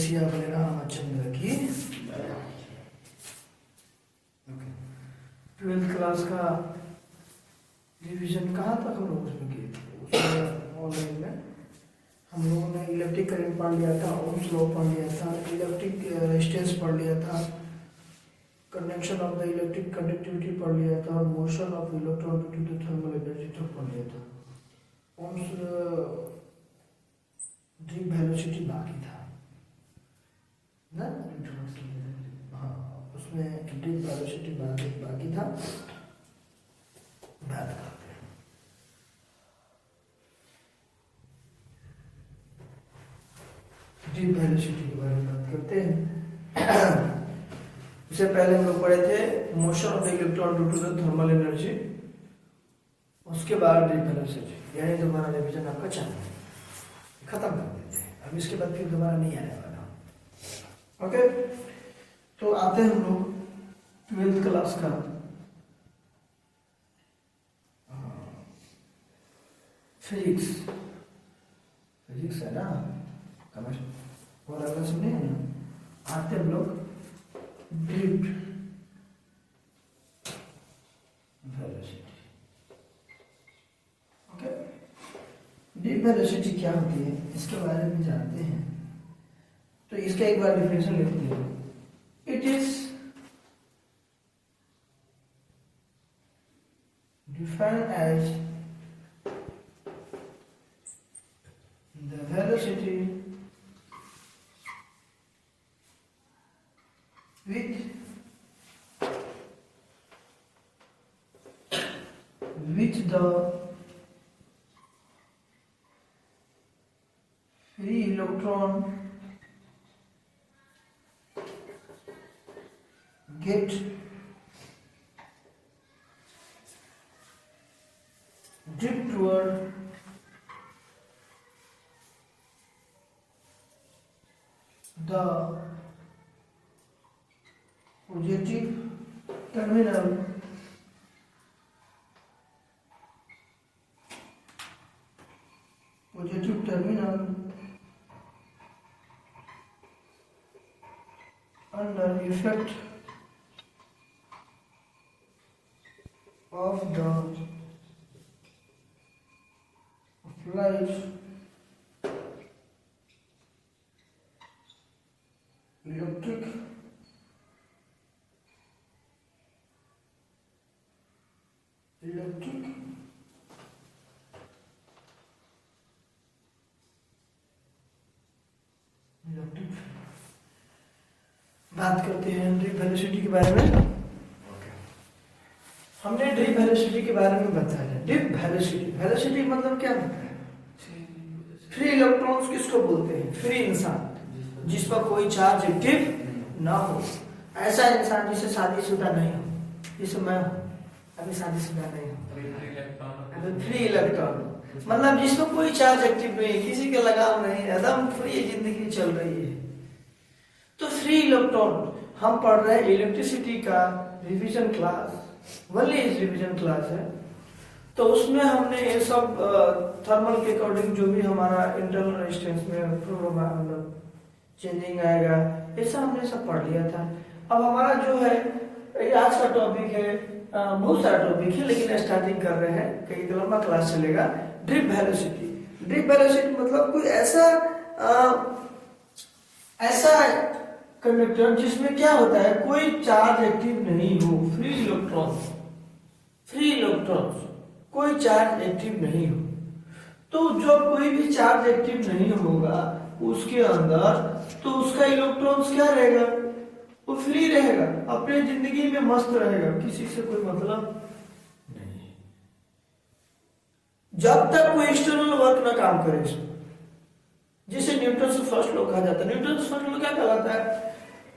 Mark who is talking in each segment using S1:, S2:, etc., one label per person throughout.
S1: सिया बले रामचंद्र की। Twelfth class का रिवीजन कहाँ तक हम लोग उसमें किए थे? ऑनलाइन में हम लोगों ने इलेक्ट्रिक करंट पढ़ लिया था, ओम्स लॉ पढ़ लिया था, इलेक्ट्रिक रेजिस्टेंस पढ़ लिया था, conduction of the electric conductivity पढ़ लिया था, motion of electron due to thermal energy तक पढ़ लिया था। ओम्स ड्रिप वेलोसिटी बाकी था ना, हाँ उसमें ड्रिप वेलोसिटी बाकी था। बात करते हैं ड्रिप वेलोसिटी के बारे में बात करते हैं। इससे पहले हम लोग पढ़े थे motion of the electron due to the thermal energy, उसके बाद ड्रिप वेलोसिटी, यानी दोबारा रिवीजन आपका चलना खत्म कर देते हैं। अब इसके बाद फिर दोबारा नहीं आने वाला। ओके, तो आते हैं हम लोग ट्वेल्थ क्लास का फिजिक्स है ना, केमिस्ट्री और अगर सुने हैं ना, आते हम लोग drip velocity. Okay, drip velocity क्या होती है इसके बारे में जानते हैं। तो इसका एक बार डिफिनेशन लिखते हैं। It is defined as the velocity which the free electron get drift toward the positive terminal under effect of the applied electric बात करते हैं ड्रिप वेलोसिटी के बारे में। हमने ड्रिप वेलोसिटी के बारे में बताया। ड्रिप वेलोसिटी मतलब क्या होता है? फ्री इलेक्ट्रॉन्स किसको बोलते हैं? फ्री इंसान, जिस पर कोई चार्ज एक्टिव ना हो, ऐसा इंसान जिसे शादीशुदा नहीं हो, जिसे मैं अभी शादीशुदा नहीं हूँ, फ्री इलेक्ट्रॉन मतलब जिसमें कोई चार्ज एक्टिव नहीं, किसी के लगाव नहीं, एकदम फ्री जिंदगी चल रही है। तो फ्री इलेक्ट्रॉन हम पढ़ रहे हैं इलेक्ट्रिसिटी का revision class, only revision class है। तो उसमें हमने ये सब थर्मल के अकॉर्डिंग जो भी हमारा इंटरनल रेजिस्टेंस में मतलब चेंजिंग आएगा, ऐसा हमने सब पढ़ लिया था। अब हमारा जो है आज का टॉपिक है, बहुत सारा टॉपिक है लेकिन स्टार्टिंग कर रहे हैं, कई लंबा क्लास चलेगा। ड्रिप वेलोसिटी मतलब कोई ऐसा कंडक्टर जिसमें क्या होता है, कोई चार्ज एक्टिव नहीं हो, फ्री इलेक्ट्रॉन्स कोई चार्ज एक्टिव नहीं हो। तो जब कोई भी चार्ज एक्टिव नहीं होगा उसके अंदर, तो उसका इलेक्ट्रॉन्स क्या रहेगा? वो फ्री रहेगा, अपने जिंदगी में मस्त रहेगा, किसी से कोई मतलब नहीं, जब तक कोई एक्सटर्नल वर्क ना काम करे इसमें। जिसे न्यूटन से फर्स्ट लॉ कहा जाता है। न्यूटन से फर्स्ट लॉ क्या कहलाता है?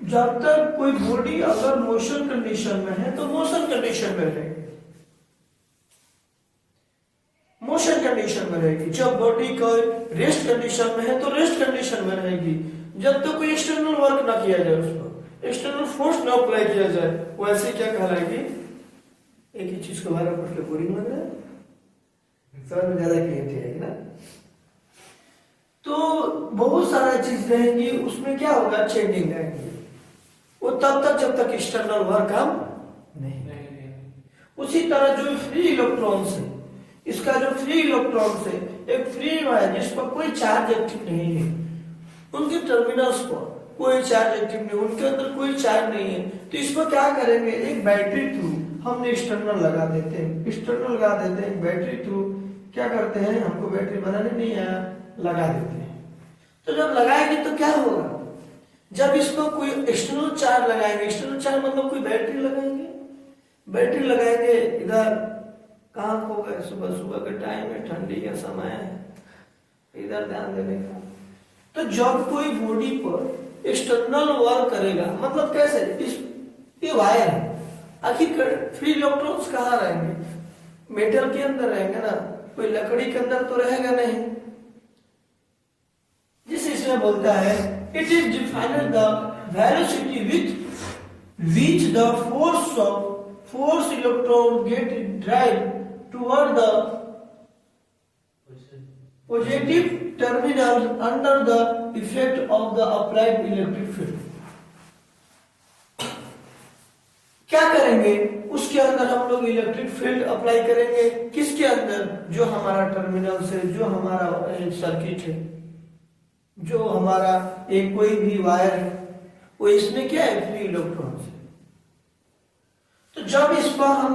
S1: जब तक कोई बॉडी अगर मोशन कंडीशन में है तो मोशन कंडीशन में रहेगी, मोशन कंडीशन में रहेगी। जब बॉडी कोई रेस्ट कंडीशन में है तो रेस्ट कंडीशन में रहेगी, जब तक कोई एक्सटर्नल वर्क ना किया जाए, उसको एक्सटर्नल फोर्स ना अप्लाई किया जाए, वो ऐसे क्या कहलाएगी? एक ही चीज को बार बार पढ़ के बोरिंग लग रहा है, समझ में ज्यादा क्लियरिटी आएगी ना। तो बहुत सारा चीज रहेंगी, उसमें क्या होगा, चेंजिंग रहेंगी। वो तब तक जब तक एक्सटर्नल वर्क हम नहीं। उसी तरह जो फ्री इलेक्ट्रॉन्स है, इसका जो फ्री इलेक्ट्रॉन्स है, एक फ्री वायर जिस पर कोई चार्ज एक्टिव नहीं है, उनके टर्मिनल्स पर कोई चार्ज एक्टिव नहीं, उनके अंदर कोई चार्ज नहीं है, तो इस पर क्या करेंगे, एक बैटरी थ्रू हमने एक्सटर्नल लगा देते हैं, एक्सटर्नल लगा देते हैं बैटरी थ्रू। क्या करते हैं, हमको बैटरी बनाने नहीं आया, लगा देते हैं। तो जब लगाएंगे तो क्या होगा, जब इस पर कोई एक्सटर्नल चार्ज लगाएंगे, एक्सटर्नल चार्ज मतलब कोई बैटरी लगाएंगे, बैटरी लगाएंगे, इधर कहाँ खो गए, सुबह सुबह का टाइम है, ठंडी का समय है, इधर ध्यान देने का। तो जब कोई बॉडी पर एक्सटर्नल वर्क करेगा, मतलब कैसे, इस ये वायर है, आखिर फ्री इलेक्ट्रॉन्स कहाँ रहेंगे, मेटल के अंदर रहेंगे ना, कोई लकड़ी के अंदर तो रहेगा नहीं। जिस इसमें बोलता है, it is defined the velocity with which the force electron get drive toward the positive terminal under the effect of the applied electric field. क्या करेंगे, उसके अंदर हम लोग इलेक्ट्रिक फील्ड अप्लाई करेंगे, किसके अंदर, जो हमारा टर्मिनल से, जो हमारा सर्किट है, जो हमारा एक कोई भी वायर है, वो इसमें क्या है, फ्री इलेक्ट्रॉन है। तो जब इस पर हम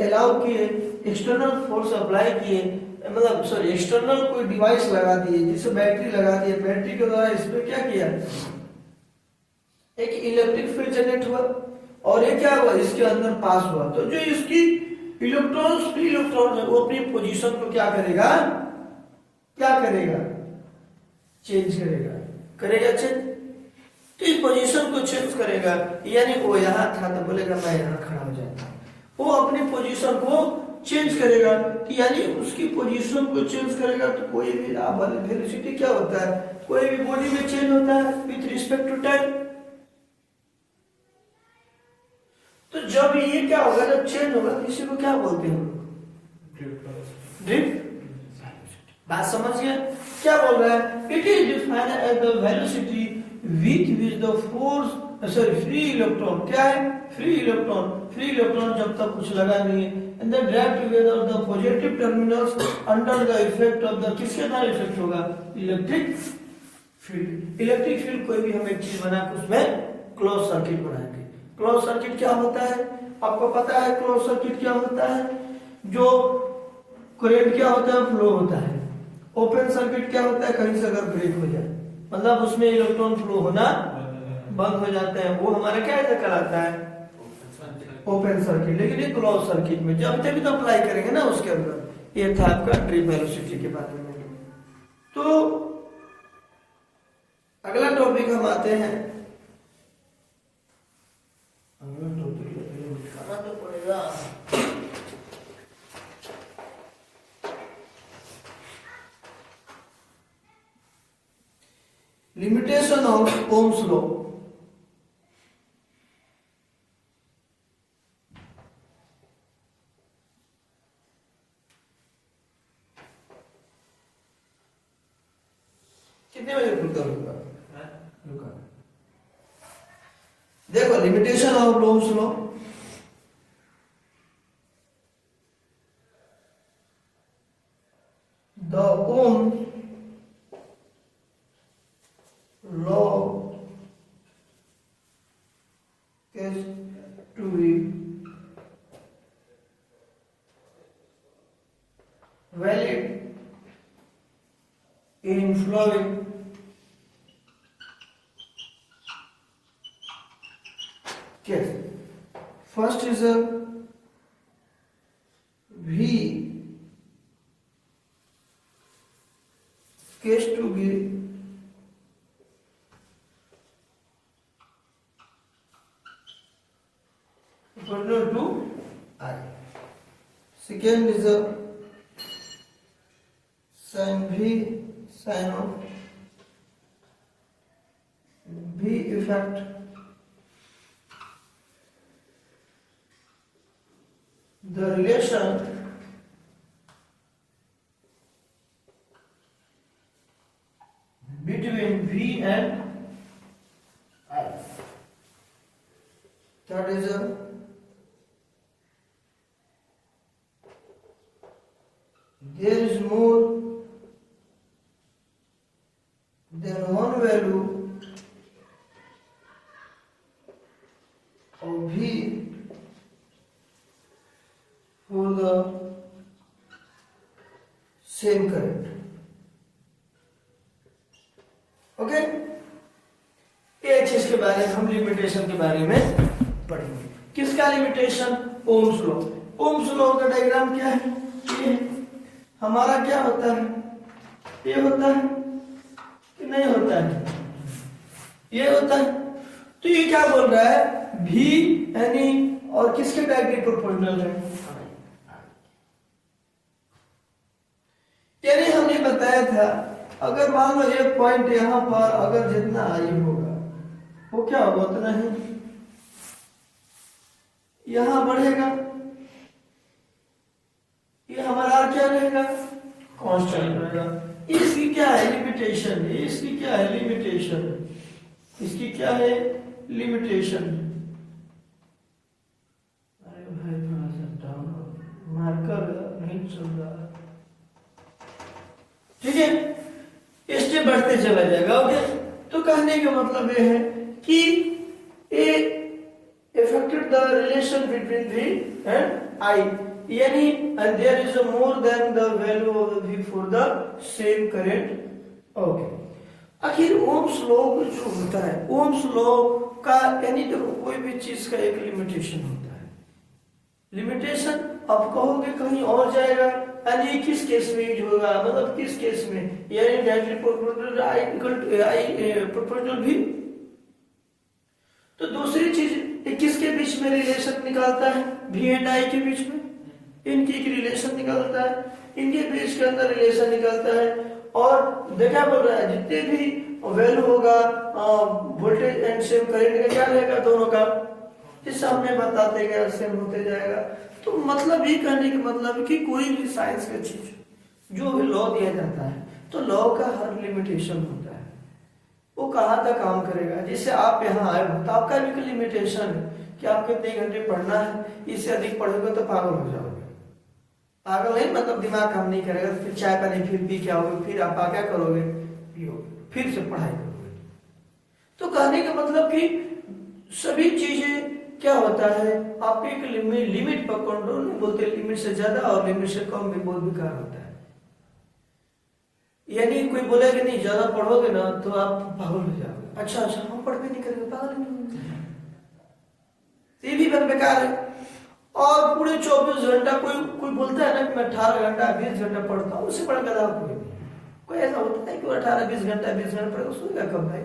S1: अलाउ किए, एक्सटर्नल फोर्स अप्लाई किए, मतलब सॉरी एक्सटर्नल कोई डिवाइस लगा दिए, जिसे बैटरी लगा दिए, बैटरी के द्वारा इसमें क्या किया, एक इलेक्ट्रिक फील्ड जनरेट हुआ, और ये क्या हुआ, इसके अंदर पास हुआ। तो जो इसकी इलेक्ट्रॉन्स, फ्री इलेक्ट्रॉन है, वो अपनी पोजीशन को क्या करेगा, क्या करेगा, चेंज करेगा चेंज। तो इस पोजीशन को चेंज करेगा, यानी वो यहाँ था तो बोलेगा मैं यहाँ खड़ा हो जाता हूँ, वो अपनी पोजीशन को चेंज करेगा, यानी उसकी पोजीशन को चेंज करेगा। तो कोई भी वेलोसिटी क्या होता है, कोई भी बॉडी में चेंज होता है विथ रिस्पेक्ट टू टाइम। तो जब ये क्या होगा, जब चेंज होगा, तो इसी को क्या बोलते हैं, ड्रिफ्ट। बात समझ गया, क्या बोल रहा है, it is defined as the velocity with which the force sorry free electron, क्या है, फ्री इलेक्ट्रॉन जब तक कुछ लगा नहीं है, and the drive together the positive terminals under the effect of the, किसके द्वारा इफेक्ट होगा, इलेक्ट्रिक फील्ड। इलेक्ट्रिक फील्ड कोई भी हम एक चीज बना के उसमें क्लोज सर्किट बनाएंगे। क्लोज सर्किट क्या होता है, आपको पता है क्लोज सर्किट क्या होता है, जो करंट क्या होता है, फ्लो होता है। ओपन सर्किट क्या होता है, कहीं से अगर ब्रेक हो जाए, मतलब उसमें इलेक्ट्रॉन फ्लो होना बंद हो जाते हैं, वो हमारा क्या कहलाता है, ओपन सर्किट। लेकिन ये क्लोज सर्किट में जब तक तो अप्लाई करेंगे ना उसके अंदर। ये था आपका ड्रिफ्ट वेलोसिटी के बारे में। तो अगला टॉपिक हम आते हैं, अगला टॉपिक लिखाना तो पड़ेगा, लिमिटेशन ऑफ ओम्स लॉ। कितने बजे खुलता रुका, देखो limitation of Ohm's law. The Ohm law is to be valid in flowing case. First is a V case to be equal to I. Second is a sin V sin of V effect the relation between V and I. That is there is more than one value of V for the same current. Okay, ये चीज के बारे में हम limitation के बारे में पढ़ेंगे। किसका limitation? Ohm's law. Ohm's law का डायग्राम क्या है? ये हमारा क्या होता है? ये होता है कि नहीं होता है? ये होता है। तो ये क्या बोल रहा है? भी यानी और किसके डायरेक्टली प्रोपोर्शनल है? यानी हमने बताया था अगर मान लो एक पॉइंट यहां पर अगर जितना आई होगा वो क्या होगा उतना ही यहां बढ़ेगा, ये हमारा क्या रहेगा? कांस्टेंट रहेगा। इसकी क्या है? लिमिटेशन है। इसकी क्या है? लिमिटेशन। इसकी क्या है? लिमिटेशन। अरे भाई थोड़ा सा डाउन मार्कर नहीं चल रहा, ठीक है? स्टेप बढ़ते चला जाएगा। ओके, तो कहने का मतलब ये है कि ए affected the relation between V and I, यानी and there is a more than the value of the V for the same current. Okay, आखिर ओम्स लॉ जो होता है, ओम्स लॉ का यानी देखो कोई भी चीज का एक लिमिटेशन होता है। लिमिटेशन आप कहोगे कहीं और जाएगा, यानी किस केस में यूज होगा? मतलब किस केस में? यानी directly proportional I equal to I proportional V। तो दूसरी चीज किसके बीच में रिलेशन निकालता है? V एंड I के बीच में इनकी एक रिलेशन निकालता है, इनके बीच के अंदर रिलेशन निकालता है। और देखा बोल रहा है जितने भी वैल्यू होगा वोल्टेज एंड सेम करंट का क्या रहेगा दोनों का, इस सामने बताते गए सेम होते जाएगा। तो मतलब ये कहने का मतलब कि कोई भी साइंस का चीज जो भी लॉ दिया जाता है तो लॉ का हर लिमिटेशन होता है, वो कहाँ तक काम करेगा। जैसे आप यहाँ आए हो तो आपका भी कोई लिमिटेशन है कि आप कितने घंटे पढ़ना है, इससे अधिक पढ़ोगे तो पागल हो जाओगे। पागल नहीं मतलब दिमाग काम नहीं करेगा, फिर चाय पानी फिर पी क्या होगा, फिर आप क्या करोगे? पियोगे, फिर से पढ़ाई करोगे। तो कहने का मतलब कि सभी चीजें क्या होता है, आप एक लिमिट पर कंट्रोल नहीं बोलते, लिमिट से ज्यादा और लिमिट से कम भी बहुत बेकार होता है। यानी कोई बोलेगा नहीं ज्यादा पढ़ोगे ना तो आप पागल हो जाओगे। अच्छा हम पढ़ भी नहीं करेंगे, पागल नहीं होंगे, ये भी बेकार है। और पूरे 24 घंटा कोई बोलता है ना कि मैं 18 घंटा 20 घंटा पढ़ता हूँ, उससे बड़ा गधा कोई ऐसा होता है कि वो 18-20 घंटा 20 घंटा पढ़ेगा, सोएगा कब भाई?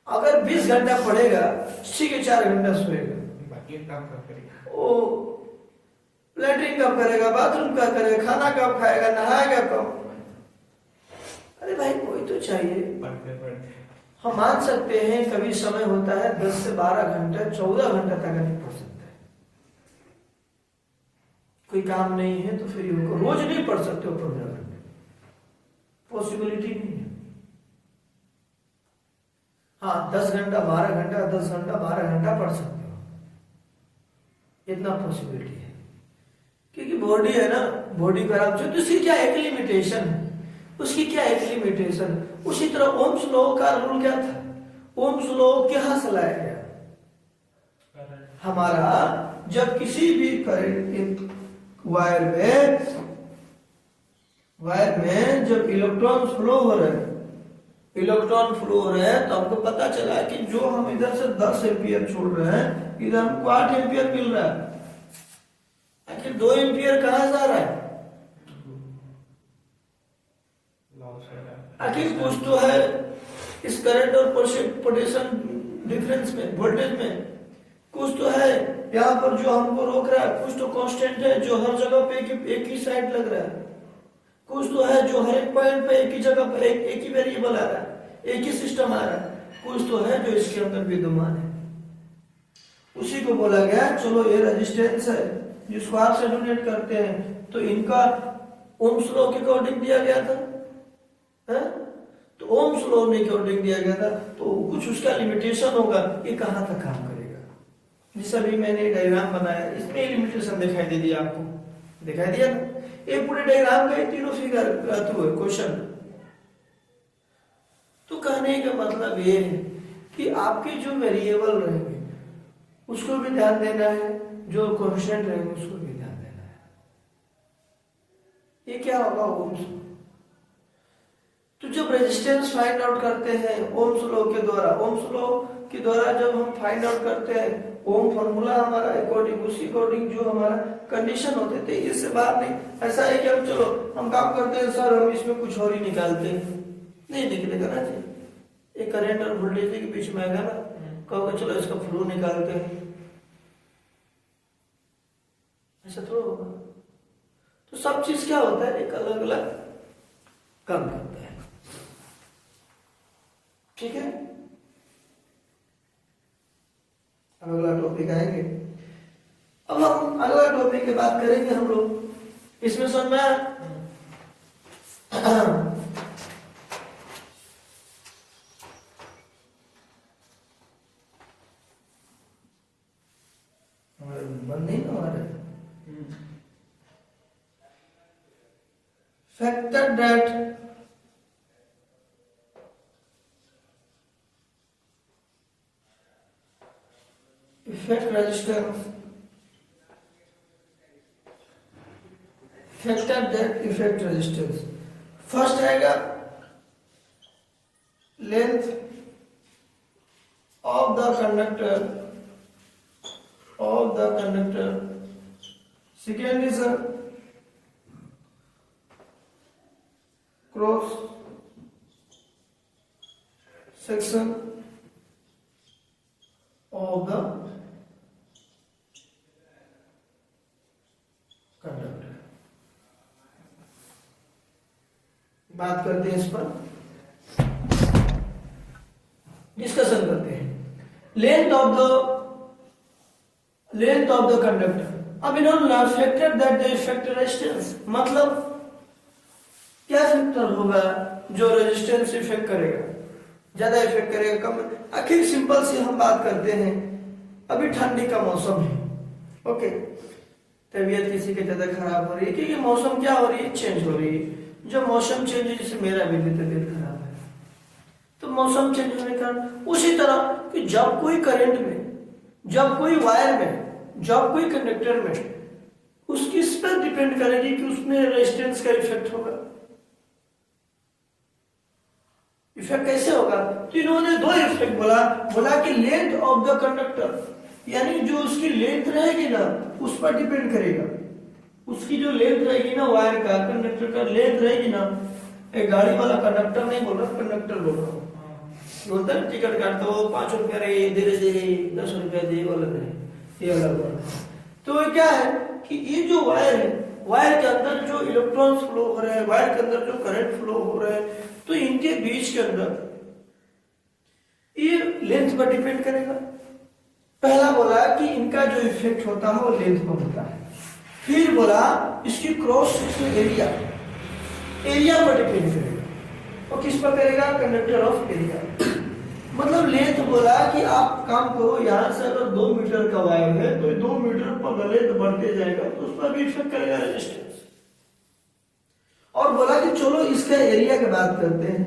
S1: अगर 20 घंटा पढ़ेगा ठीक है, 4 घंटा सोएगा, बाकी काम कब करेगा? ओ लैट्रिन कब करेगा, बाथरूम कब करेगा, खाना कब खाएगा, नहाएगा कब? अरे भाई कोई तो चाहिए। पढ़ते हम मान सकते हैं कभी समय होता है 10 से 12 घंटा 14 घंटा तक नहीं पढ़ सकते, कोई काम नहीं है तो फिर उनको रोज नहीं पढ़ सकते हो 15 घंटे, पॉसिबिलिटी नहीं है। हाँ 10 घंटा 12 घंटा 10 घंटा 12 घंटा पढ़ सकते हो, इतना पॉसिबिलिटी है। क्योंकि बॉडी है ना, बॉडी का आराम से, तो उसकी क्या एक लिमिटेशन है, उसकी क्या एक लिमिटेशन। उसी तरह ओम्स लॉ का रूल क्या था? ओम्स लॉ कहां से लाया गया? हमारा जब किसी भी करंट वायर में जब इलेक्ट्रॉन फ्लो हो रहे हैं, तो हमको पता चला है कि जो हम इधर से 10 एम्पियर छोड़ रहे हैं इधर हमको 8 एम्पियर मिल रहा है। आखिर 2 एम्पियर कहां जा रहा है? आखिर कुछ तो है इस करंट और पोटेंशियल डिफरेंस में, वोल्टेज में कुछ तो है। यहाँ पर जो हमको रोक रहा है कुछ तो कांस्टेंट है जो हर जगह पे एक ही साइड लग रहा है, कुछ तो है जो हर एक पॉइंट पे एक ही जगह पर एक ही वेरिएबल आ रहा है, एक ही सिस्टम आ रहा है, कुछ तो है जो इसके अंदर विद्यमान है। उसी को बोला गया चलो ये रेजिस्टेंस है जिसको आप से डोनेट करते हैं, तो इनका ओम्स लॉ के अकॉर्डिंग दिया गया था है? तो ओम्स लॉ में अकॉर्डिंग दिया गया था, तो कुछ उसका लिमिटेशन होगा, ये कहाँ तक काम करेगा। जैसे अभी मैंने डायग्राम बनाया, इसमें लिमिटेशन दिखाई दे दिया, आपको दिखाई दिया ना, ये पूरे डायग्राम का तीनों फिगर थ्रू है क्वेश्चन। तो कहने का मतलब ये है कि आपके जो वेरिएबल रहेंगे उसको भी ध्यान देना है, जो कांस्टेंट रहेंगे उसको भी ध्यान देना है। ये क्या होगा, ओम्स। तो जब रेजिस्टेंस फाइंड आउट करते हैं ओम्स लॉ के द्वारा, ओम्स लॉ के द्वारा जब हम फाइंड आउट करते हैं, ओम फॉर्मूला हमारा अकॉर्डिंग, उसी अकॉर्डिंग जो हमारा कंडीशन होते थे, इससे बाहर नहीं। ऐसा है कि अब चलो हम काम करते हैं सर, हम इसमें कुछ और ही निकालते हैं, नहीं निकलेगा ना जी। एक करंट और वोल्टेज के बीच में आएगा ना, कहोगे चलो इसका फ्लो निकालते हैं, ऐसा थोड़ा होगा। तो सब चीज क्या होता है, एक अलग अलग काम करता है, ठीक है। अगला टॉपिक आएंगे, अब हम अगला टॉपिक की बात करेंगे हम लोग। इसमें समझ में बंद नहीं ना हमारे factor that affect resistance, factor that affect resistance. First आएगा length of the conductor, of the conductor. Second is a cross section of the conductor. बात करते हैं, इस पर डिस्कशन करते हैं। Length of the conductor. अब इन्होंने factor that the effect resistance, मतलब क्या फैक्टर होगा जो रेजिस्टेंस इफेक्ट करेगा, ज्यादा इफेक्ट करेगा, कम। आखिर सिंपल सी हम बात करते हैं, अभी ठंडी का मौसम है, ओके, तबीयत किसी की ज्यादा खराब हो रही है, क्योंकि मौसम क्या हो रही है, चेंज हो रही है। जब मौसम चेंज है, जैसे मेरा भी तबीयत खराब है, तो मौसम चेंज होने के कारण, उसी तरह कि जब कोई करंट में, जब कोई वायर में, जब कोई कंडक्टर में, उसकी इस पर डिपेंड करेगी कि उसमें रेजिस्टेंस का इफेक्ट होगा। इफेक्ट कैसे होगा, तो इन्होंने दो इफेक्ट बोला कि लेंथ ऑफ द कंडक्टर, यानी जो उसकी लेंथ रहेगी ना उस पर डिपेंड करेगा। उसकी जो लेंथ रहेगी ना, वायर का, कंडक्टर का लेंथ रहेगी ना, एक गाड़ी वाला कंडक्टर नहीं बोल रहा, कंडक्टर बोल रहा हूँ, बोलता है टिकट काटता हो 5 रुपया रही, धीरे धीरे 10 रुपया दे, बोल रहे ये अलग। तो क्या है कि ये जो वायर है, वायर के अंदर जो इलेक्ट्रॉन्स फ्लो हो रहे हैं, वायर के अंदर जो करंट फ्लो हो रहे हैं, तो इनके बीच के अंदर ये लेंथ पर डिपेंड करेगा। पहला बोला कि इनका जो इफेक्ट होता है वो लेंथ पर होता है। फिर बोला इसकी क्रॉस सेक्शन एरिया पर डिपेंड करेगा, और किस पर करेगा, कंडक्टर ऑफ एरिया। मतलब लेंथ बोला कि आप काम करो, यहां से अगर 2 मीटर का वायर है तो 2 मीटर पर लेंथ बढ़ते जाएगा, तो उस पर भी इफेक्ट करेगा रेजिस्टेंस। और बोला कि चलो इसका एरिया की बात करते हैं,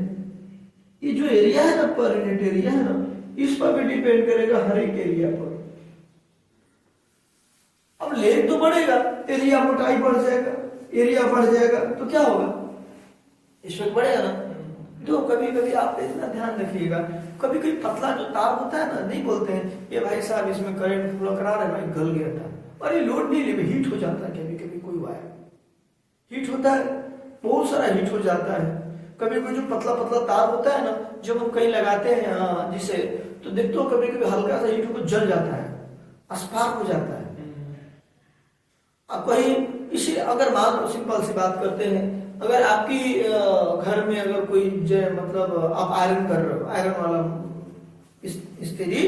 S1: ये जो एरिया है ना, पर यूनिट एरिया है ना, इस पर भी डिपेंड करेगा, हर एक एरिया पर। अब लेंथ तो बढ़ेगा, एरिया मोटाई बढ़ जाएगा, एरिया बढ़ जाएगा तो क्या होगा, इफेक्ट बढ़ेगा ना। तो कभी कभी आप इतना ध्यान रखिएगा, कभी कभी पतला जो तार होता है ना, नहीं बोलते हैं ये भाई साहब इसमें करंट फ्लो करा रहे भाई, गल गया था, और ये लोड नहीं ले, हीट हो जाता है। कभी कभी कोई वायर हीट होता है, बहुत सारा हीट हो जाता है। कभी कोई जो पतला पतला तार होता है ना, जब हम कहीं लगाते हैं जिसे, तो देखते हो कभी कभी हल्का सा हीट होकर जल जाता है, स्पार्क हो जाता है। अब कहीं इसी, अगर मान लो सिंपल सी बात करते हैं, अगर आपकी घर में अगर कोई मतलब आप आयरन कर रहे हो, आयरन वाला इस्त्री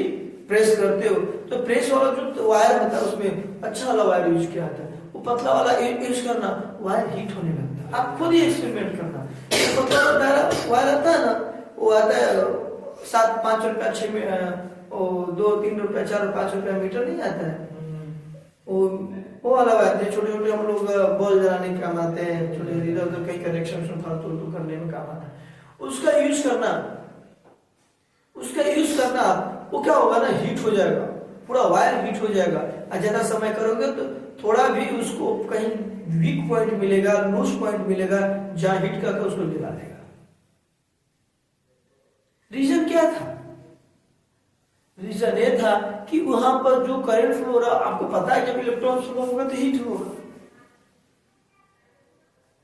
S1: प्रेस करते हो, तो प्रेस वाला जो वायर होता है उसमें अच्छा वाला वायर यूज किया जाता है, वो पतला वाला यूज करना, वायर हीट होने लगता है। आप खुद ही एक्सपेरिमेंट करना, छोटा वायर आता है ना, वो आता है 7-5 रुपया 6 में, 2-3 रुपया 4 5 रुपया मीटर नहीं आता है, वो वाला वायर थे। छोटे छोटे हम लोग बॉल जलाने के काम आते हैं, छोटे इधर उधर कई कनेक्शन फालतू करने में काम आता है। उसका यूज करना आप, वो क्या होगा ना, हीट हो जाएगा, पूरा वायर हीट हो जाएगा। और ज्यादा समय करोगे तो थोड़ा भी उसको कहीं वीक पॉइंट मिलेगा, लूज पॉइंट मिलेगा, जहां हिट करके उसको गिरा देगा। रीजन क्या था? रीजन ये था कि वहां पर जो करंट फ्लो हो रहा, आपको पता है जब इलेक्ट्रॉन फ्लो होगा तो हीट होगा,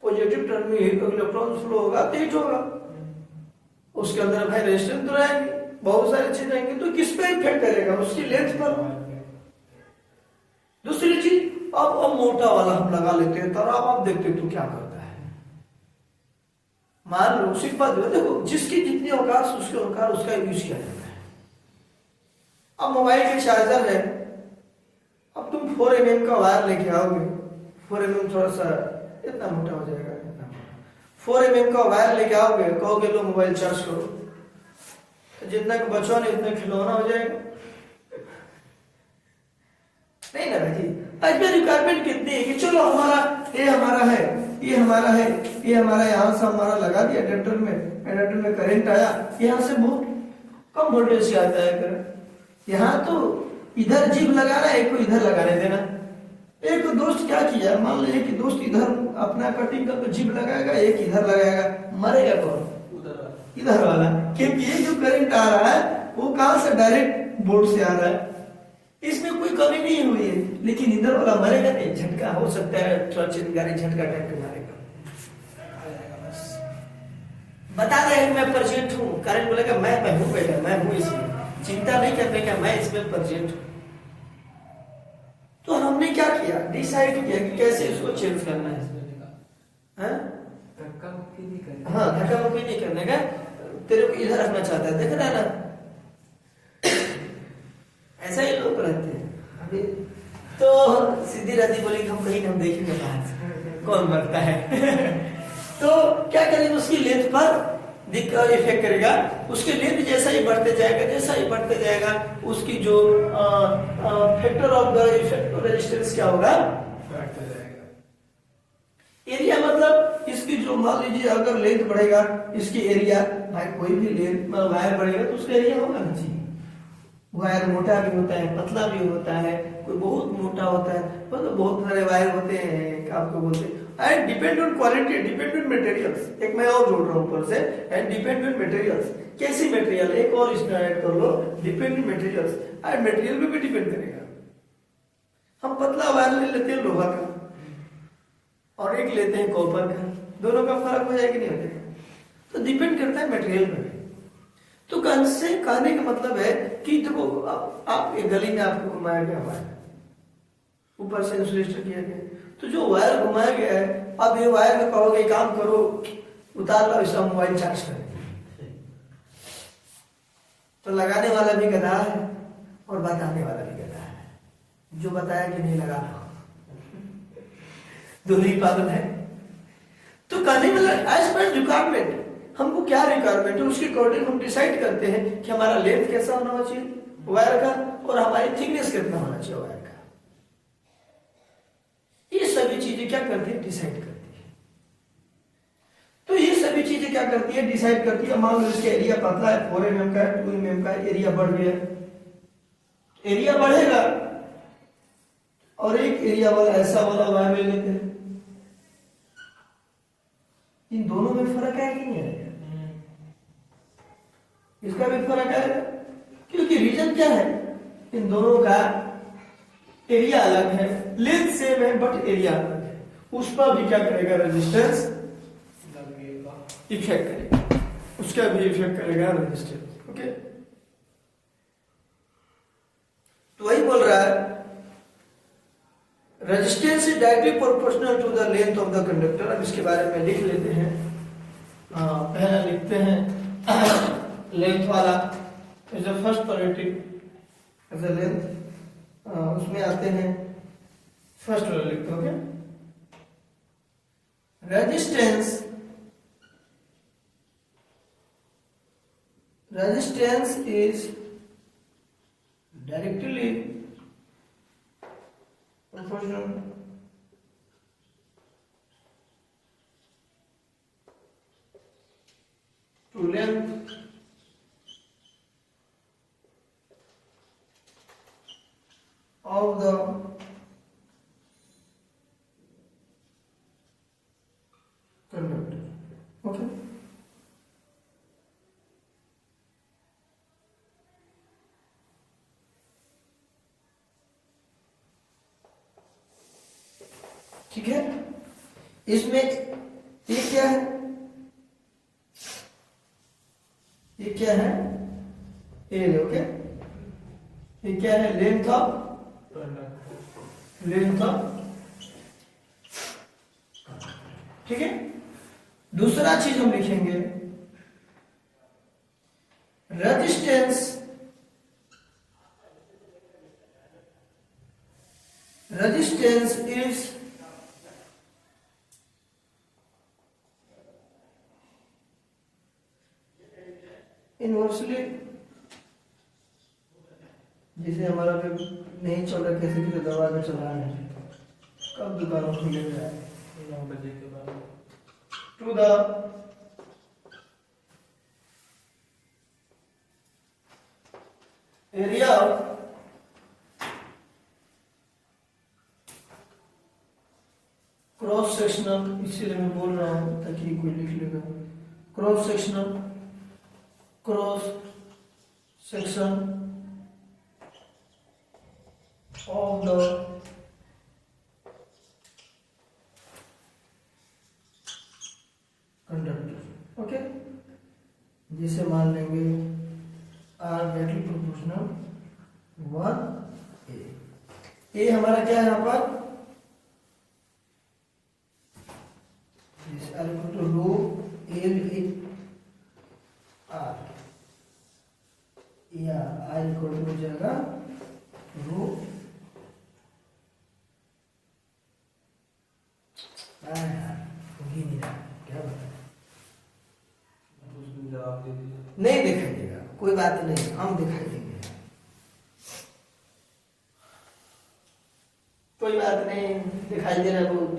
S1: पॉजिटिव टर्न में इलेक्ट्रॉन फ्लो होगा तो हीट होगा। उसके अंदर भाई रेजिस्टेंस तो रहेंगे, बहुत सारी चीजें रहेंगी, तो किस पे इफेक्ट करेगा? उसकी लेंथ पर। दूसरी चीज, अब मोटा वाला हम लगा लेते हैं, तो आप देखते तो क्या करता है। मान लो सिर्फ बात देखो, जिसकी जितनी औकात उसके औकात उसका यूज किया जाता है। अब मोबाइल के चार्जर है, अब तुम 4 mm का वायर लेके आओगे, 4 mm थोड़ा सा इतना मोटा हो जाएगा, 4 mm का वायर लेके आओगे, कहोगे लो मोबाइल चार्ज करो, तो जितना का बचवा नहीं उतना खिलौना हो जाएगा, नहीं ना भाई। आज में रिक्वायरमेंट कितनी है कि चलो ये हमारा है, ये हमारा यहाँ से हमारा लगा दिया एडेप्टर में करंट आया, यहाँ से बहुत कम वोल्टेज से आता है करंट। यहाँ तो इधर जीप लगाना, एक को इधर लगाने देना। एक दोस्त क्या किया, मान लीजिए कि दोस्त इधर अपना कटिंग करके जीप लगाएगा, एक इधर लगाएगा, मरेगा कौन? इधर वाला, क्योंकि ये जो करंट आ रहा है वो कहां से? डायरेक्ट बोर्ड से आ रहा है, इसमें कोई कमी नहीं हुई है, लेकिन इधर वाला मरेगा नहीं। झटका हो सकता है, थोड़ा चिंगारी झटका टाइप का मारेगा, बस बता रहे मैं परसेंट हूँ। करंट बोलेगा मैं हूँ बेटा, मैं हूँ, इसमें चिंता नहीं करने का, मैं इसमें परसेंट हूँ। तो हमने क्या किया, डिसाइड किया कि कैसे इसको चेंज करना है। धक्का मुक्की नहीं करने का, तेरे को इधर रखना चाहता है, देख रहा है ना, ऐसा ही लोग रहते हैं। अभी तो सीधी राधी बोलेगी हम कहीं हम देखेंगे बाहर कौन मरता है तो क्या करेंगे, उसकी लेंथ पर इफेक्ट करेगा। उसके लेंथ जैसा ही बढ़ते जाएगा, उसकी जो factor of the effect resistance क्या होगा, बढ़ता जाएगा। एरिया मतलब इसकी जो, मान लीजिए अगर लेंथ बढ़ेगा, इसकी एरिया, भाई कोई भी लेंथ वायर बढ़ेगा तो उसका एरिया होगा ना जी। वायर मोटा भी होता है, पतला भी होता है, कोई बहुत मोटा होता है, मतलब बहुत सारे वायर होते हैं, आपको बोलते हैं। And depend on quality, depend on materials. एक मैं और जोड़ रहा हूं ऊपर से, एंड डिपेंड ऑन मटेरियल्स। कैसी मटेरियल, एक और इसमें ऐड कर लो, depend on materials. And material पे भी डिपेंड करेगा। हम पतला वायर ले लेते हैं लोहा का और एक लेते हैं कॉपर का, दोनों का फर्क हो जाएगा नहीं हो जाएगा, तो डिपेंड करता है मटेरियल पे। तो कहने का मतलब है कि देखो, आप एक गली में आपको घुमाया गया वायर, ऊपर से इंसुलेशन किया गया, तो जो वायर घुमाया गया है, अब ये वायर में कहोगे काम करो, उतार लो, इसका मोबाइल चार्ज करें, तो लगाने वाला भी गधा है और बताने वाला भी गधा है। जो बताया कि नहीं लगा दोनों ही पागल है। तो कहने मतलब एज पर रिक्वायरमेंट, हमको क्या रिक्वायरमेंट है उसके अकॉर्डिंग हम डिसाइड करते हैं कि हमारा लेंथ कैसा होना चाहिए वायर का, और हमारी थिकनेस कितना होना चाहिए वायर का। ये सभी चीजें क्या करती है, डिसाइड करती है। तो ये सभी चीजें क्या करती है, डिसाइड करती है। मान लो इसका एरिया पतला है, 4 mm का, 2 mm का, एरिया बढ़ गया, एरिया बढ़ेगा, और एक एरिया वाला ऐसा वाला वायर ले लेते हैं। इन दोनों में फर्क है कि नहीं है? इसका भी फर्क है, क्योंकि रीजन क्या है, इन दोनों का एरिया अलग है, लेंथ सेम है बट एरिया अलग है। उस पर भी क्या करेगा, रेजिस्टेंस इफेक्ट करेगा, उसका भी इफेक्ट करेगा रेजिस्टेंस। ओके, तो वही बोल रहा है, resistance is directly proportional to the length of the conductor. अब इसके बारे में लिख लेते हैं, पहले लिखते हैं लेंथ वाला is the first priority as a length, उसमें आते हैं फर्स्ट वाला लिखते हो क्या, resistance resistance is directly proportional to length of the conductor. Okay. ठीक है, इसमें ये क्या है, ये क्या है, एल. ओके, ये क्या है, लेंथ ऑफ ठीक है. दूसरा चीज हम लिखेंगे रेजिस्टेंस इज इनवर्सली, जिसे हमारा नहीं चल रहा, कैसे भी दबा के चलाना है, कब दुकानों खुले जाए 9 बजे के बाद, to the area cross sectional, इसीलिए मैं बोल रहा हूं ताकि कोई लिख लेगा, cross section of the conductor. Okay, जिसे मान लेंगे आर डायरेक्टली प्रोपोर्शनल 1a. ये हमारा क्या है यहाँ पर, रो एल आर, या आर इक्वल टू हो जाएगा रो क्या बताए, नहीं दिखाई देगा, कोई बात नहीं, हम दिखाई देंगे, कोई बात नहीं, दिखाई दे रहा है बहुत.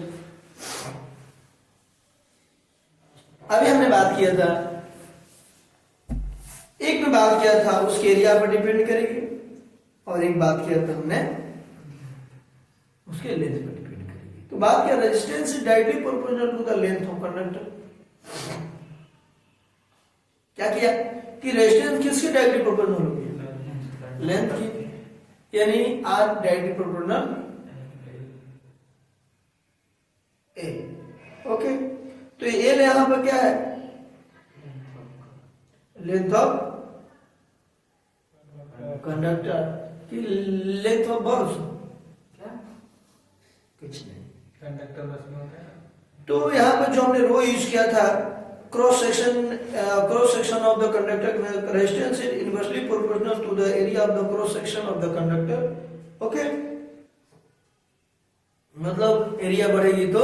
S1: अभी हमने बात किया था, एक में बात किया था उसके एरिया पर डिपेंड करेगी, और एक बात किया था हमने उसके लेंथ पर डिपेंड करेगी. तो बात किया resistance is directly proportional to the length of conductor. क्या किया कि रेजिस्टेंस किसके डायरेक्टली प्रोपोर्शनल होगी, लेंथ की, यानी R directly proportional A. Okay, तो ए यहां पर क्या है, लेंथ ऑफ कंडक्टर की लेंथ ऑफ बस, क्या कुछ नहीं, कंडक्टर बस में होता है. तो यहाँ पर जो हमने रो यूज किया था, cross section of the conductor resistance is inversely proportional to the area of the cross section of the conductor. Okay, मतलब एरिया बढ़ेगी तो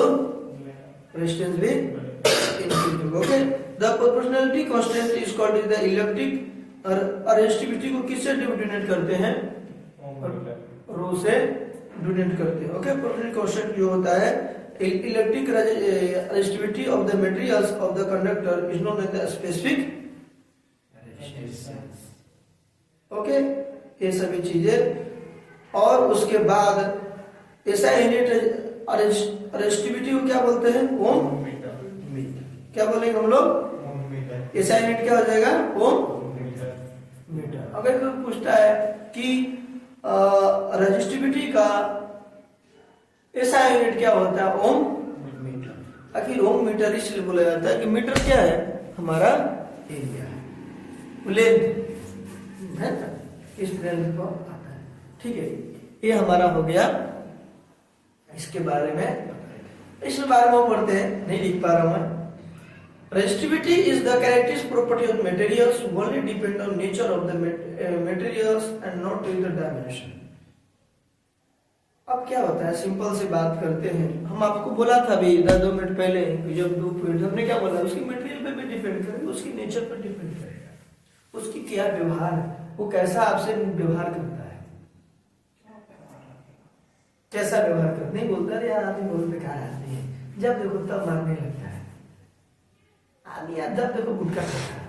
S1: रेजिस्टेंस भी increase. Okay, the proportionality constant is called the electric, और resistivity को किससे denote करते हैं, रो से डिनोट करते हैं. ओके, प्रोपोर्शनल कांस्टेंट जो होता है, electric resistivity of the materials of the conductor is known as the specific resistance. Okay, ये सभी चीजें, और उसके बाद ऐसा यूनिट रेजिस्टिविटी को क्या बोलते हैं, ओम मीटर. क्या बोलेंगे हम लोग, ऐसा यूनिट क्या हो जाएगा, ओम मीटर. अगर कोई पूछता है कि रेजिस्टिविटी का ऐसा यूनिट क्या होता है, ओम मीटर. आखिर ओम मीटर इसलिए बोला जाता है कि मीटर क्या है, हमारा एरिया है, लेंथ है ना, इस लेंथ को आता है. ठीक है, ये हमारा हो गया इसके बारे में. इसके बारे में पढ़ते हैं, नहीं लिख पा रहा हूं मैं. Resistivity is the characteristic property of materials only depend on nature of the materials and not in the dimension. अब क्या होता है, सिंपल से बात करते हैं. हम आपको बोला था अभी 2 मिनट पहले, जब 2 पॉइंट हमने क्या बोला, उसकी मटेरियल पे भी डिपेंड करेगा, उसकी नेचर पर डिपेंड करेगा. उसकी क्या व्यवहार है, वो कैसा आपसे व्यवहार करता है, कैसा व्यवहार करता, नहीं बोलता अरे यार आदमी बहुत बेकार आदमी है, जब देखो तब मारने लगता है आदमी, यार जब देखो गुटखा खाता है,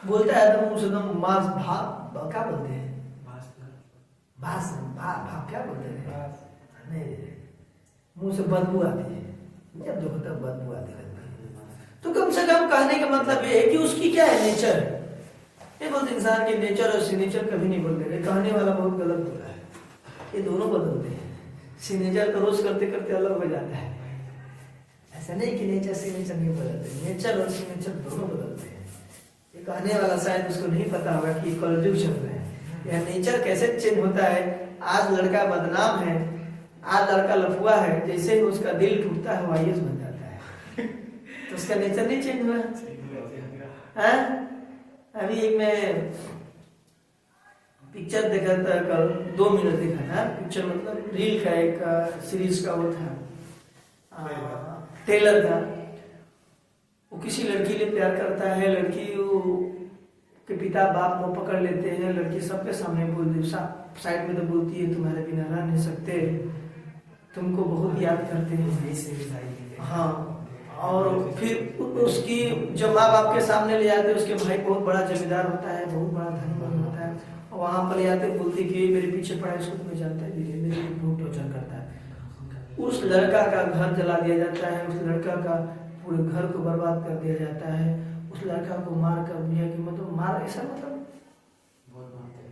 S1: बोलता है एकदम मुंह से एकदम मांस भाप, क्या बोलते हैं भास भाप क्या बोलते हैं, नहीं मुंह से बदबू आती है, जब देखो तब बदबू आती है। तो कम से कम कहने का मतलब ये है कि उसकी क्या है नेचर है, ये बोलते इंसान के नेचर और सिग्नेचर कभी नहीं बोलते हैं, कहने वाला बहुत गलत बोला है, ये दोनों बदलते हैं, सिग्नेचर तो रोज करते करते अलग हो जाता है, ऐसा नहीं कि नेचर सिग्नेचर नहीं बदलते, नेचर और सिग्नेचर दोनों बदलते हैं। ये कहने वाला शायद उसको नहीं पता होगा कि कलयुग चल रहा है, यह नेचर कैसे चेंज होता है। आज लड़का बदनाम है, आज लड़का लफुआ है, जैसे ही उसका दिल टूटता है वो आईएएस बन जाता है तो उसका नेचर नहीं चेंज हुआ है। अभी एक मैं पिक्चर देखा था कल, 2 मिनट देखा था पिक्चर, मतलब रील का एक सीरीज का वो था, ट्रेलर था। वो किसी लड़की से प्यार करता है, लड़की के पिता बाप वो पकड़ लेते हैं, लड़की सबके सामने बोल दी, साइड में तो बोलती है तुम्हारे बिना रह नहीं सकते, तुमको बहुत याद करते हैं। हाँ, और फिर उसकी जब माँ बाप के सामने ले जाते, उसके भाई बहुत बड़ा जमींदार होता है, बहुत बड़ा धनवान होता है, और वहाँ पर ले जाते बोलती कि मेरे पीछे पड़ा इसको तुम्हें जानता है, मेरे बहुत टॉर्चर करता है। उस लड़का का घर जला दिया जाता है, उस लड़का का पूरे घर को बर्बाद कर दिया जाता है, उस लड़का को मार कर दिया कि मतलब मार, ऐसा मतलब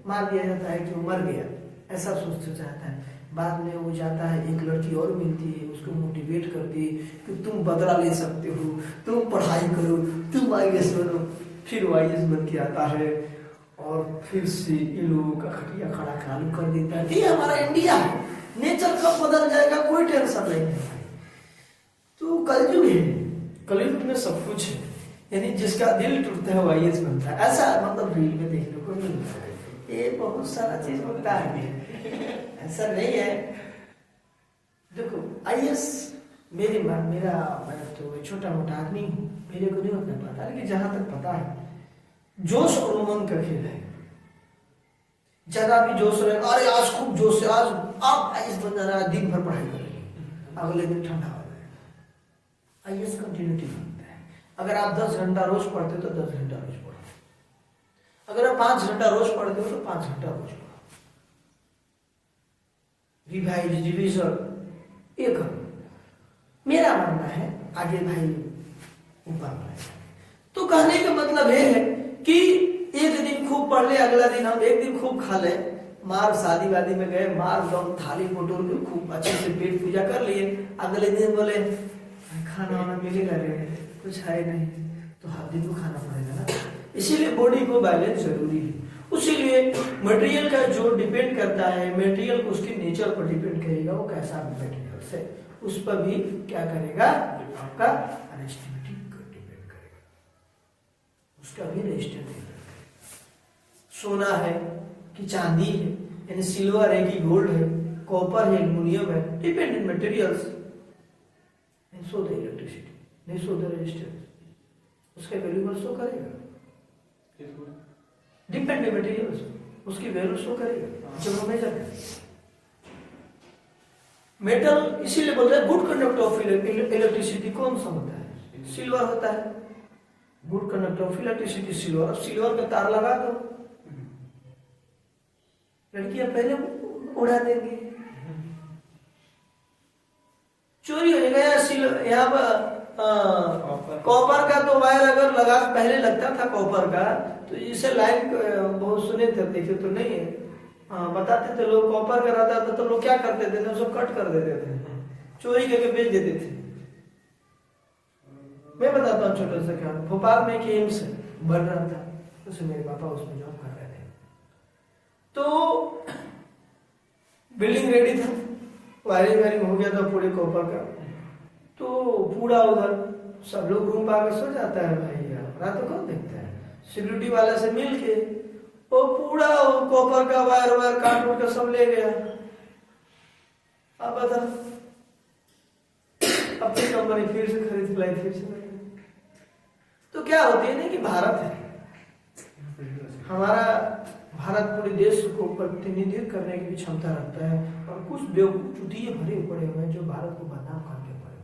S1: मार दिया जाता है कि वो मर गया, ऐसा सोचना चाहता है। बाद में वो जाता है, एक लड़की और मिलती है, उसको मोटिवेट करती है कि तुम बदला ले सकते हो, तुम पढ़ाई करो, तुम आईएएस बनो। फिर वो आईएएस बन के आता है और फिर से इन लोगों का खटिया खड़ा चालू कर देता है। ये हमारा इंडिया है, नेचर कब बदल जाएगा कोई टेंशन नहीं है। तो कलयुग है, कलयुग में सब कुछ है, यानी जिसका दिल टूटता है वो आईएएस बनता है, ऐसा मतलब रील में देखने को मिलता है। ये बहुत सारा चीज होता है, ऐसा नहीं है। देखो आईएएस मेरा मैं तो छोटा मोटा आदमी हूँ, मेरे को नहीं उतना पता, लेकिन जहां तक पता है जोश और उमंग का खेल है। ज्यादा भी जोश रहे, अरे आज खूब जोश है, आज आप आईएएस बन जाना, दिन भर पढ़ाई करेंगे, अगले दिन ठंडा हो जाएगा। आईएएस कंटिन्यूटी बनता है। अगर आप 10 घंटा रोज पढ़ते हो तो 10 घंटा रोज पढ़ो, अगर आप 5 घंटा रोज पढ़ते हो तो 5 घंटा रोज पढ़ो, रिवाइज रिविजन ये करो। मेरा मानना है आगे भाई ऊपर बढ़े। तो कहने का मतलब ये है कि एक दिन खूब पढ़ ले, अगला दिन हम एक दिन खूब खा ले, मार शादी वादी में गए, मार दम थाली बटोर के खूब अच्छे से पेट पूजा कर लिए, अगले दिन बोले खाना वाना मिलेगा रे, कुछ है नहीं, तो हर दिन को खाना पड़ेगा ना। इसीलिए बॉडी को बैलेंस जरूरी है। उसीलिए मटेरियल का जो डिपेंड करता है, मटेरियल को उसके नेचर पर डिपेंड करेगा, वो कैसा मटेरियल से, उस पर भी क्या करेगा, आपका रेस्टिविटी डिपेंड करेगा, उसका भी रेस्टिविटी। सोना है कि चांदी है, यानी सिल्वर है कि गोल्ड है, कॉपर है, एल्युमिनियम है, dependent materials. So the electricity, नहीं सो द रेजिस्टेंस, उसका वैल्यू शो करेगा, डिपेंडेंट मटेरियल्स उसकी वैल्यू शो करेगा जब हम मेजर करें। मेटल इसीलिए बोलते हैं गुड कंडक्टर ऑफ इलेक्ट्रिसिटी कौन सा होता है, सिल्वर होता है। Good conductor of electricity silver. अब सिल्वर का तार लगा दो, लड़कियां पहले उड़ा देंगे, चोरी हो जाएगा। यहाँ पर कॉपर का तो वायर अगर लगा, पहले लगता था कॉपर का, तो इसे लाइन बहुत सुने थे, देखे तो नहीं है, बताते थे लोग, कॉपर का रहता था तो लोग क्या करते थे, उसको कट कर देते थे, चोरी करके बेच देते थे। मैं बताता हूँ छोटा सा क्या, भोपाल में एक एम्स बन रहा था, उसमें मेरे पापा उसमें जॉब कर रहे थे, तो बिल्डिंग रेडी था, वायरिंग हो गया था पूरे कॉपर का, तो पूरा उधर सब लोग रूम पाकर सो जाता है भाई, रात को कौन देखता है, सिक्योरिटी वाले से मिल के वो पूरा कॉपर का वायर काट उठ कर सब ले गया। अब बता, अपनी कंपनी फिर से खरीद लाई, फिर से। तो क्या होती है ना कि भारत है, हमारा भारत पूरे देश को प्रतिनिधित्व करने की भी क्षमता रखता है, और कुछ बेवकूफ चुतिये भरे पड़े हुए हैं जो भारत को बदनाम करके पड़े।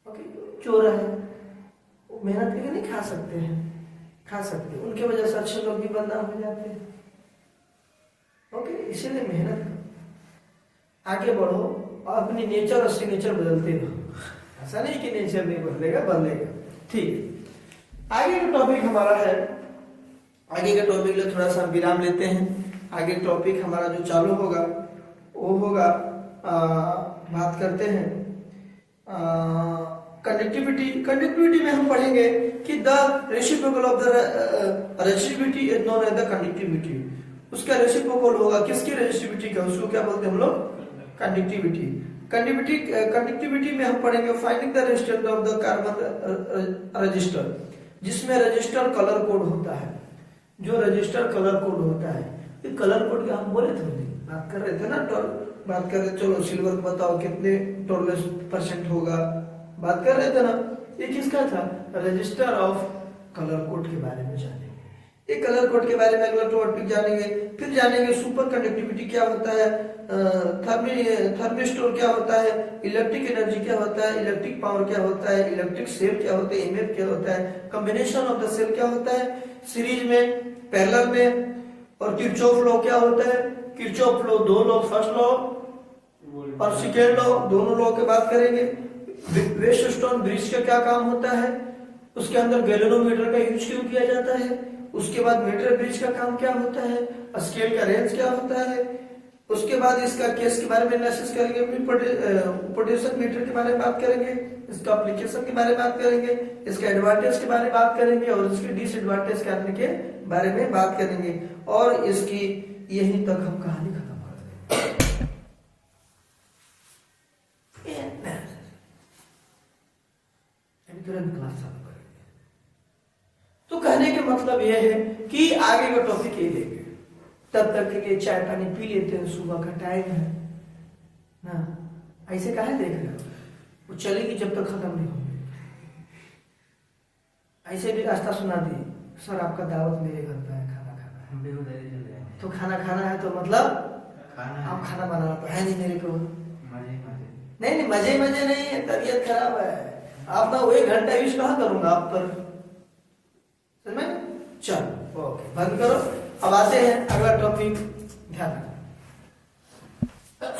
S1: ओके, चोर है, वो मेहनत करके नहीं खा सकते हैं, खा सकते, उनके वजह से अच्छे लोग भी बदनाम हो जाते हैं। ओके, इसीलिए मेहनत करो, आगे बढ़ो और अपनी नेचर और सिग्नेचर बदलते रहो। ऐसा नहीं कि नेचर नहीं बदलेगा, बदलेगा। ठीक, आगे का टॉपिक हमारा है, आगे का टॉपिक ले थोड़ा सा विराम लेते हैं। आगे टॉपिक हमारा जो चालू होगा वो होगा, बात करते हैं कंडक्टिविटी। कंडक्टिविटी में हम पढ़ेंगे कि the reciprocal of the resistivity is known as the conductivity. उसका रेसिप्रोकल होगा, किसकी रेसिस्टिविटी का, उसको क्या बोलते हैं हम लोग, कंडक्टिविटी। कंडक्टिविटी में हम पढ़ेंगे finding the resistance of the carbon register, जिसमें रजिस्टर कलर कोड होता है। जो रजिस्टर कलर कोड होता है, ये कलर कोड का हम बोले थे, बात कर रहे थे ना, बात कर रहे, चलो सिल्वर बताओ कितने टॉलरेंस परसेंट होगा, बात कर रहे थे ना। ये किसका था, रजिस्टर ऑफ कलर कोड के बारे में जानेंगे। ये कलर कोड के बारे में अगला टॉपिक जानेंगे। फिर जानेंगे सुपर कंडक्टिविटी क्या होता है, थर्मिस्टर क्या होता है, इलेक्ट्रिक एनर्जी क्या होता है, इलेक्ट्रिक पावर क्या होता है, इलेक्ट्रिक सेल क्या होता है, एमएफ क्या होता है, कॉम्बिनेशन ऑफ द सेल क्या होता है, सीरीज में, पैरेलल में, और किरचॉफ लॉ क्या होता है। किरचॉफ लॉ, दो लॉ, फर्स्ट लॉ और सेकेंड लॉ, दोनों लॉ की बात करेंगे। वेस्टस्टोन ब्रिज का क्या काम होता है, उसके अंदर गैल्वेनोमीटर का यूज क्यों किया जाता है, उसके बाद मीटर ब्रिज का काम क्या होता है, स्केल का रेंज क्या होता है, उसके बाद इसका केस के बारे में एनालिसिस करेंगे, पोटेंशियल मीटर के बारे में बात करेंगे, इसका एप्लीकेशन के बारे में बात करेंगे, इसका एडवांटेज के बारे में बात करेंगे, और इसके डिसएडवांटेज करने के बारे में बात करेंगे, और इसकी यहीं तक हम कहानी खत्म कर देंगे। तुरंत क्लास चालू करेंगे। तो कहने का मतलब यह है कि आगे का टॉपिक ये लेंगे, तब तक के लिए चाय पानी पी लेते हैं, सुबह का टाइम है ना। ऐसे काहे देख रहे हो, वो चलेगी जब तक खत्म नहीं होगी। ऐसे भी रास्ता सुना दिए, सर आपका दावत मेरे घर पे है, खाना खाना है। तो खाना खाना है तो मतलब आप खाना बनाना तो है नहीं मेरे को, नहीं मजे मजे नहीं है, तबीयत खराब है, आप ना वो 1 घंटा यूज कहाँ करूंगा आप पर, समझ में। चलो ओके, बंद करो। अब आते हैं अगला टॉपिक।